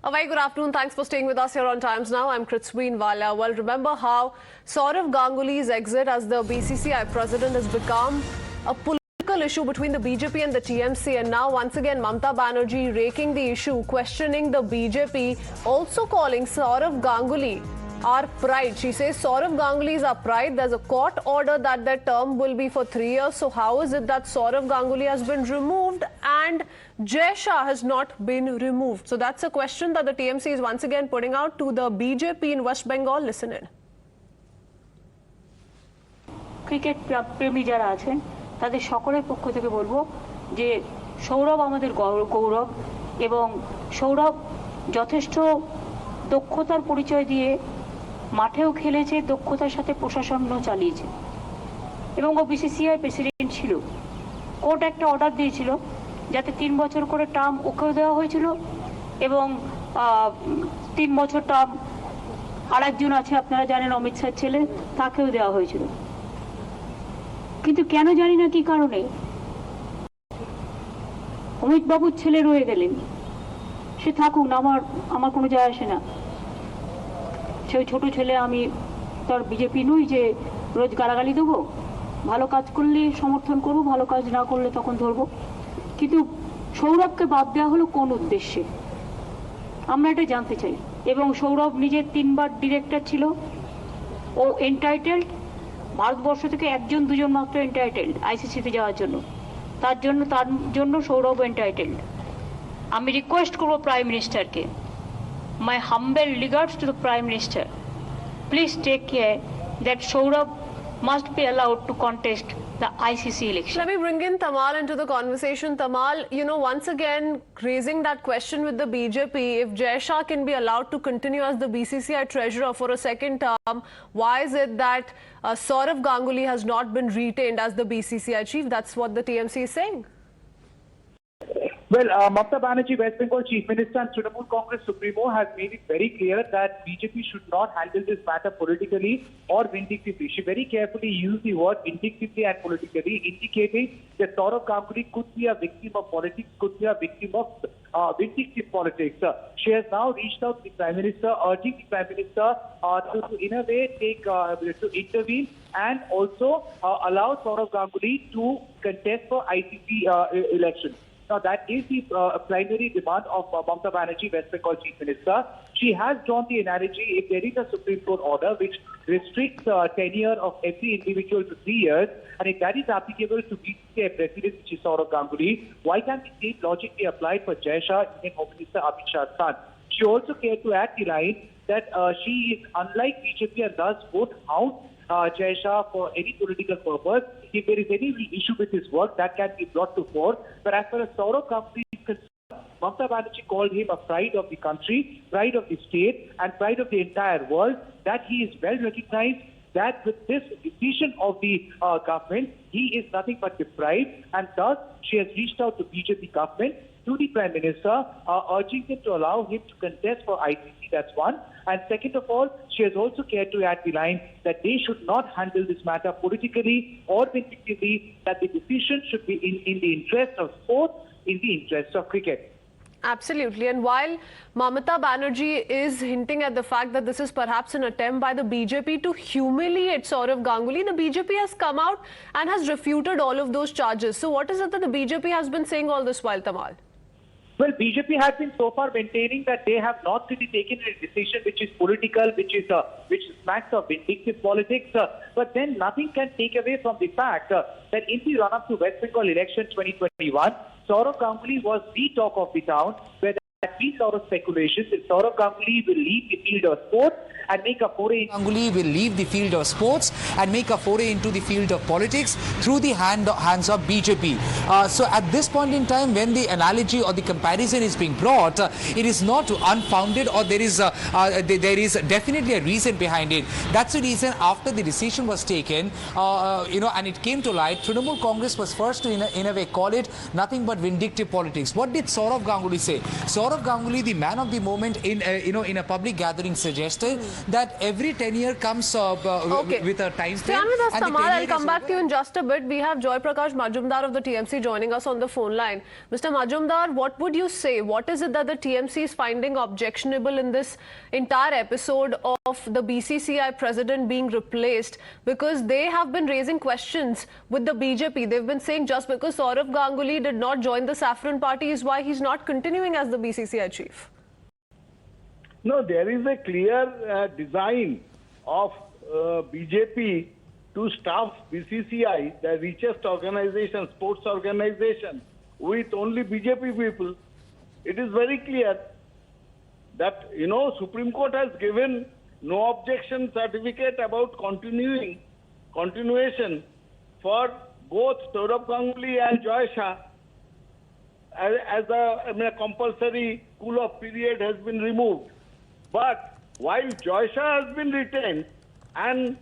A very good afternoon. Thanks for staying with us here on Times Now. I'm Kritsween Wala. Well, remember how Saurav Ganguly's exit as the BCCI president has become a political issue between the BJP and the TMC, and now once again Mamata Banerjee raking the issue, questioning the BJP, also calling Saurav Ganguly our pride. She says Saurav Ganguly is our pride. There's a court order that their term will be for 3 years. So how is it that Saurav Ganguly has been removed and Jay Shah has not been removed? So that's a question that the TMC is once again putting out to the BJP in West Bengal. Listen in. Cricket প্রেমী যারা আছেন তাদের সকলের পক্ষ থেকে বলবো যে সৌরভ আমাদের গৌরব এবং সৌরভ যথেষ্ট দক্ষতার পরিচয় দিয়ে মাঠেও খেলেছে, দক্ষতার সাথে প্রশাসনও চালিয়েছে এবং ও বিসিসিআই প্রেসিডেন্ট ছিল। কোর্ট একটা অর্ডার দিয়েছিল যাতে 3 বছর করে টার্ম ওকেও দেওয়া হয়েছিল এবং 3 বছর টার্ম আরেকজন আছে আপনারা জানেন অমিত শাহ ছেলে, তাকেও দেওয়া হয়েছিল। কিন্তু কেন জানি না কি কারণে অমিত বাবুর ছেলে রয়ে গেলেন। সে থাকুন, আমার কোনো যায় আসে না। সেই ছোট ছেলে, আমি তার বিজেপি নই যে রোজ গালাগালি দেবো। ভালো কাজ করলে সমর্থন করব, ভালো কাজ না করলে তখন ধরবো। কিন্তু সৌরভকে বাদ দেওয়া হলো কোন উদ্দেশ্যে আমরা এটা জানতে চাই। এবং সৌরভ নিজের 3 বার ডিরেক্টর ছিল, ও এন্টাইটেলড। ভারতবর্ষ থেকে 1-2 মাত্র এন্টাইটেলড আইসিসিতে যাওয়ার জন্য, তার জন্য সৌরভ এন্টাইটেলড। আমি রিকোয়েস্ট করব prime মিনিস্টারকে, my humble regards to the Prime Minister, please take care that Saurabh must be allowed to contest the ICC election. Let me bring in Tamal into the conversation. Tamal, once again raising that question with the BJP, if Jay Shah can be allowed to continue as the BCCI treasurer for a second term, why is it that Saurav Ganguly has not been retained as the BCCI chief? That's what the TMC is saying. Well, Mamata Banerjee, West Bengal Chief Minister and Trinamool Congress Supremo has made it very clear that BJP should not handle this matter politically or vindictively. She very carefully used the word vindictively and politically, indicating that Saurav Ganguly could be a victim of politics, could be a victim of vindictive politics. She has now reached out to the Prime Minister, urging the Prime Minister to in a way to intervene and also allow Saurav Ganguly to contest for ICC elections. Now, that is the primary demand of Mamata Banerjee, West Bengal Chief Minister. She has drawn the analogy, if there is a Supreme Court order which restricts tenure of every individual to 3 years, and if that is applicable to BCCI President, which is Saurav Ganguly, why can't the same logic be applied for Jay Shah, Indian Home Minister Amit Shah's son? She also cared to add the line that she is unlike BJP and thus won't hound Jay Shah for any political purpose. If there is any issue with his work, that can be brought to fore. But as far as Saurav Ganguly is concerned, Mamata Banerjee called him a pride of the country, pride of the state, and pride of the entire world, that he is well recognized, that with this decision of the government, he is nothing but deprived, and thus she has reached out to BJP government, to the Prime Minister, urging him to allow him to contest for ICC. That's one. And second of all, she has also cared to add the line that they should not handle this matter politically or vindictively, that the decision should be in the interest of sport, in the interest of cricket. Absolutely. And while Mamata Banerjee is hinting at the fact that this is perhaps an attempt by the BJP to humiliate Saurav Ganguly, the BJP has come out and has refuted all of those charges. So what is it that the BJP has been saying all this while, Tamal? Well, BJP has been so far maintaining that they have not really taken a decision which is political, which smacks of vindictive politics. But then nothing can take away from the fact that in the run-up to West Bengal election 2021, Saurav Ganguly was the talk of the town, where there has been a lot of speculations that Saurav Ganguly will leave the field of sports and make a foray. Ganguly will leave the field of sports and make a foray into the field of politics through the hands of BJP. So at this point in time, when the analogy or the comparison is being brought, it is not unfounded, or there is definitely a reason behind it. That's the reason after the decision was taken, and it came to light, Trinamool Congress was first to in a way call it nothing but vindictive politics. What did Saurav Ganguly say? Saurav Ganguly, the man of the moment in a public gathering, suggested that every tenure comes with a time frame. Stay on with us, and the Tamal. I'll tenure come is back over. to you in just a bit. We have Joy Prakash Majumdar of the TMC joining us on the phone line. Mr. Majumdar, what would you say? What is it that the TMC is finding objectionable in this entire episode of the BCCI president being replaced? Because they have been raising questions with the BJP. They've been saying just because Saurav Ganguly did not join the Saffron Party is why he's not continuing as the BCCI chief. No, there is a clear design of BJP to staff BCCI, the richest organization, sports organization, with only BJP people. It is very clear that, Supreme Court has given no objection certificate about continuation for both Saurav Ganguly and Jay Shah, as a compulsory cool-off period has been removed. But while Jay Shah has been retained, and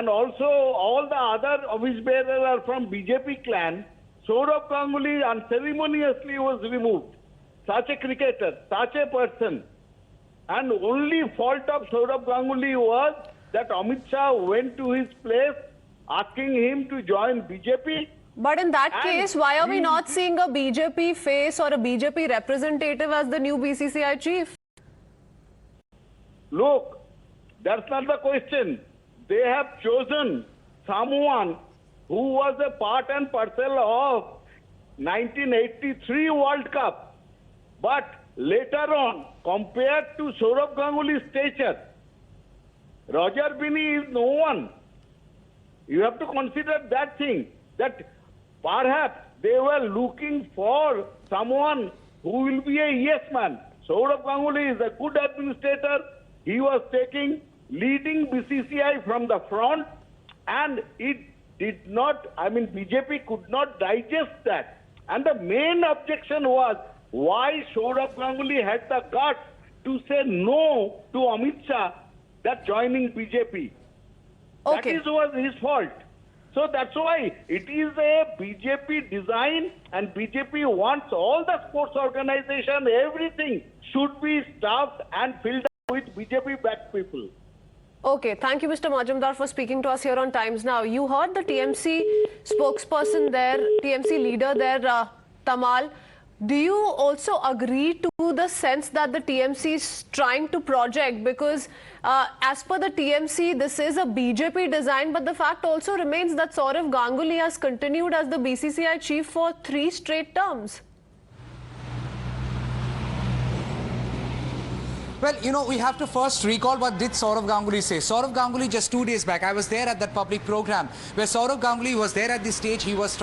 also all the other office bearers are from BJP clan, Saurav Ganguly unceremoniously was removed. Such a cricketer, such a person. And only fault of Saurav Ganguly was that Amit Shah went to his place asking him to join BJP. But in that case, why are we not seeing a BJP face or a BJP representative as the new BCCI chief? Look, that's not the question. They have chosen someone who was a part and parcel of 1983 World Cup. But later on, compared to Saurav Ganguly's stature, Roger Binny is no one. You have to consider that thing, that perhaps they were looking for someone who will be a yes man. Saurav Ganguly is a good administrator. He was leading BCCI from the front, and it did not, BJP could not digest that. And the main objection was why Saurav Ganguly had the guts to say no to Amit Shah that joining BJP. Okay. That was his fault. So that's why it is a BJP design, and BJP wants all the sports organization, everything should be staffed and filled up with BJP-backed people. Okay, thank you, Mr. Majumdar, for speaking to us here on Times Now. You heard the TMC spokesperson there, TMC leader there, Tamal. Do you also agree to the sense that the TMC is trying to project? Because as per the TMC, this is a BJP design, but the fact also remains that Saurav Ganguly has continued as the BCCI chief for 3 straight terms. Well, we have to first recall what did Saurav Ganguly say. Saurav Ganguly just 2 days back, I was there at that public program where Saurav Ganguly was there at the stage. He was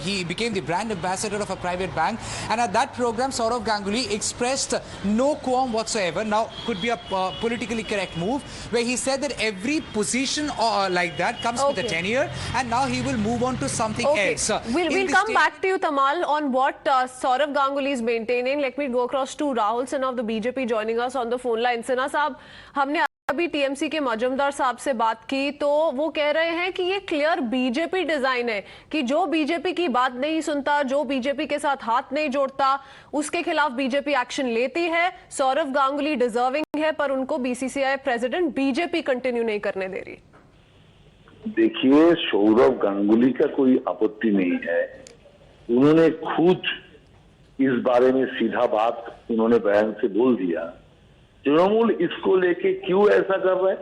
he became the brand ambassador of a private bank. And at that program, Saurav Ganguly expressed no qualm whatsoever. Now, could be a politically correct move, where he said that every position like that comes with a tenure, and now he will move on to something else. We'll come back to you, Tamal, on what Saurav Ganguly is maintaining. Let me go across to Rahul Sinha of the BJP joining us on the phone line. Sinha साहब, हमने अभी TMC के मजूमदार साहब से बात की तो वो कह रहे हैं कि ये क्लियर बीजेपी डिजाइन है कि जो बीजेपी की बात नहीं सुनता, जो बीजेपी के साथ हाथ नहीं जोड़ता, उसके खिलाफ बीजेपी एक्शन लेती है। सौरव गांगुली डिजर्विंग है, पर उनको बीसीसीआई प्रेसिडेंट बीजेपी कंटिन्यू नहीं करने दे रही। देखिए, सौरव गांगुली का कोई आपत्ति नहीं है। उन्होंने खुद इस बारे में सीधा बात उन्होंने बयान से बोल दिया। तृणमूल इसको लेके क्यों ऐसा कर रहा है?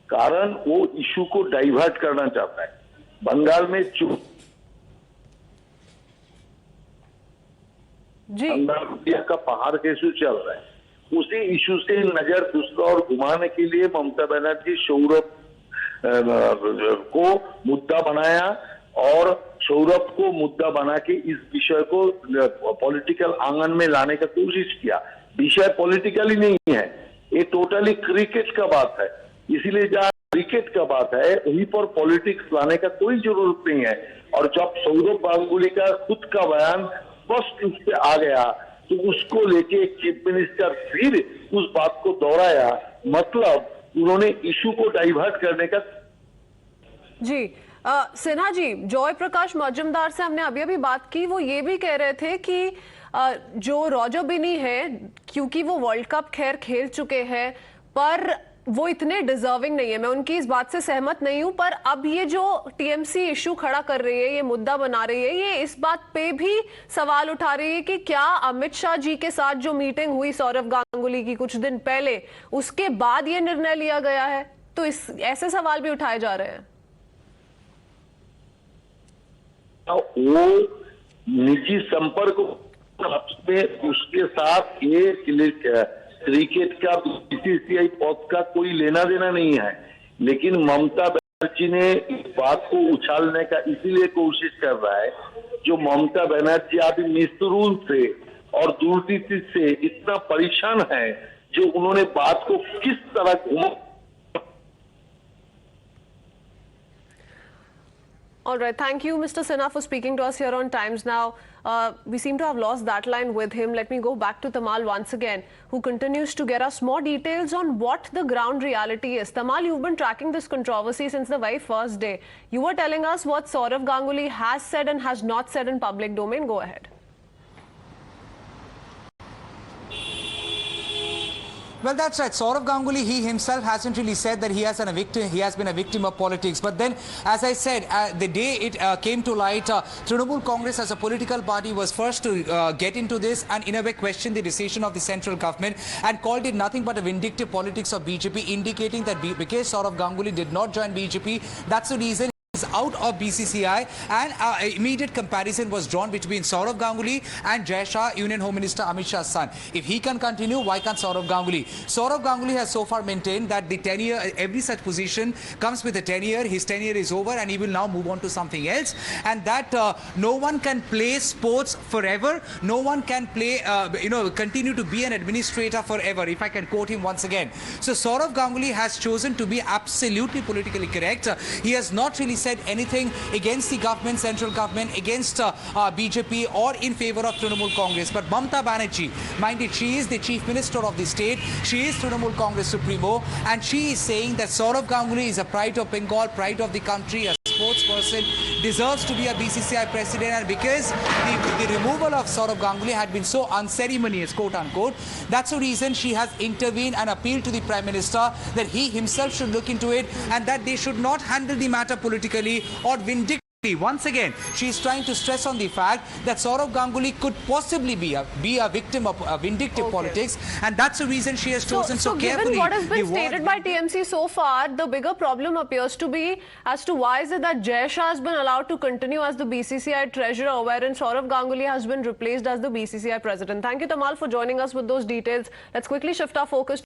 कारण वो इशू को डाइवर्ट करना चाहता है। बंगाल में बंगाल का पहाड़ कैसे चल रहा है, उसी इशू से नजर दूसरा और घुमाने के लिए ममता बनर्जी सौरभ को मुद्दा बनाया और सौरभ को मुद्दा बना के इस विषय को पॉलिटिकल आंगन में लाने का कोशिश किया। विषय पॉलिटिकली नहीं है, ये टोटली क्रिकेट का बात है। इसीलिए जहाँ क्रिकेट का बात है वहीं पर पॉलिटिक्स लाने का कोई जरूरत नहीं है। और जब सौरभ गांगुली का खुद का बयान स्पष्ट रूप से आ गया तो उसको लेके चीफ मिनिस्टर फिर उस बात को दोहराया, मतलब उन्होंने इशू को डाइवर्ट करने का। जी सिन्हा जी, जय प्रकाश मजूमदार से हमने अभी बात की, वो ये भी कह रहे थे कि जो रॉजर बिनी है, क्योंकि वो वर्ल्ड कप खैर खेल चुके हैं, पर वो इतने डिजर्विंग नहीं है। मैं उनकी इस बात से सहमत नहीं हूं, पर अब ये जो टीएमसी इशू खड़ा कर रही है, ये मुद्दा बना रही है, ये इस बात पे भी सवाल उठा रही है कि क्या अमित शाह जी के साथ जो मीटिंग हुई सौरव गांगुली की कुछ दिन पहले, उसके बाद ये निर्णय लिया गया है। तो ऐसे सवाल भी उठाए जा रहे हैं। वो निजी संपर्क में उसके साथ ये क्रिकेट का बीसीसीआई पद का कोई लेना देना नहीं है, लेकिन ममता बनर्जी ने इस बात को उछालने का इसीलिए कोशिश कर रहा है। जो ममता बनर्जी अभी मिसरूल से और दूरदृष्टि से इतना परेशान है, जो उन्होंने बात को किस तरह घुमा। All right, thank you, Mr. Sinha, for speaking to us here on Times Now. We seem to have lost that line with him. Let me go back to Tamal once again, who continues to get us more details on what the ground reality is. Tamal, you've been tracking this controversy since the very first day. You were telling us what Saurav Ganguly has said and has not said in public domain. Go ahead. Well, that's right. Saurav Ganguly, he himself hasn't really said that he has been a victim of politics. But then, as I said, the day it came to light, Trinamool Congress as a political party was first to get into this and in a way question the decision of the central government and called it nothing but a vindictive politics of BJP, indicating that because Saurav Ganguly did not join BJP, that's the reason is out of BCCI, and immediate comparison was drawn between Saurav Ganguly and Jay Shah, Union Home Minister Amit Shah's son. If he can continue, why can't Saurav Ganguly? Saurav Ganguly has so far maintained that the tenure, every such position comes with a tenure. His tenure is over and he will now move on to something else, and that no one can play sports forever. No one can play, continue to be an administrator forever, if I can quote him once again. So Saurav Ganguly has chosen to be absolutely politically correct. He has not really said anything against the government, central government, against BJP or in favor of Trinamool Congress. But Mamata Banerjee, mind it, she is the Chief Minister of the state. She is Trinamool Congress Supremo, and she is saying that Saurav Ganguly is a pride of Bengal, pride of the country, a sports person, deserves to be a BCCI president, and because the removal of Saurav Ganguly had been so unceremonious, quote unquote, that's the reason she has intervened and appealed to the Prime Minister that he himself should look into it and that they should not handle the matter politically or vindictively. Once again, she is trying to stress on the fact that Saurav Ganguly could possibly be a victim of vindictive politics, and that's the reason she has chosen so carefully. Given what has been stated by TMC so far, the bigger problem appears to be as to why is it that Jay Shah has been allowed to continue as the BCCI treasurer, wherein Saurav Ganguly has been replaced as the BCCI president. Thank you, Tamal, for joining us with those details. Let's quickly shift our focus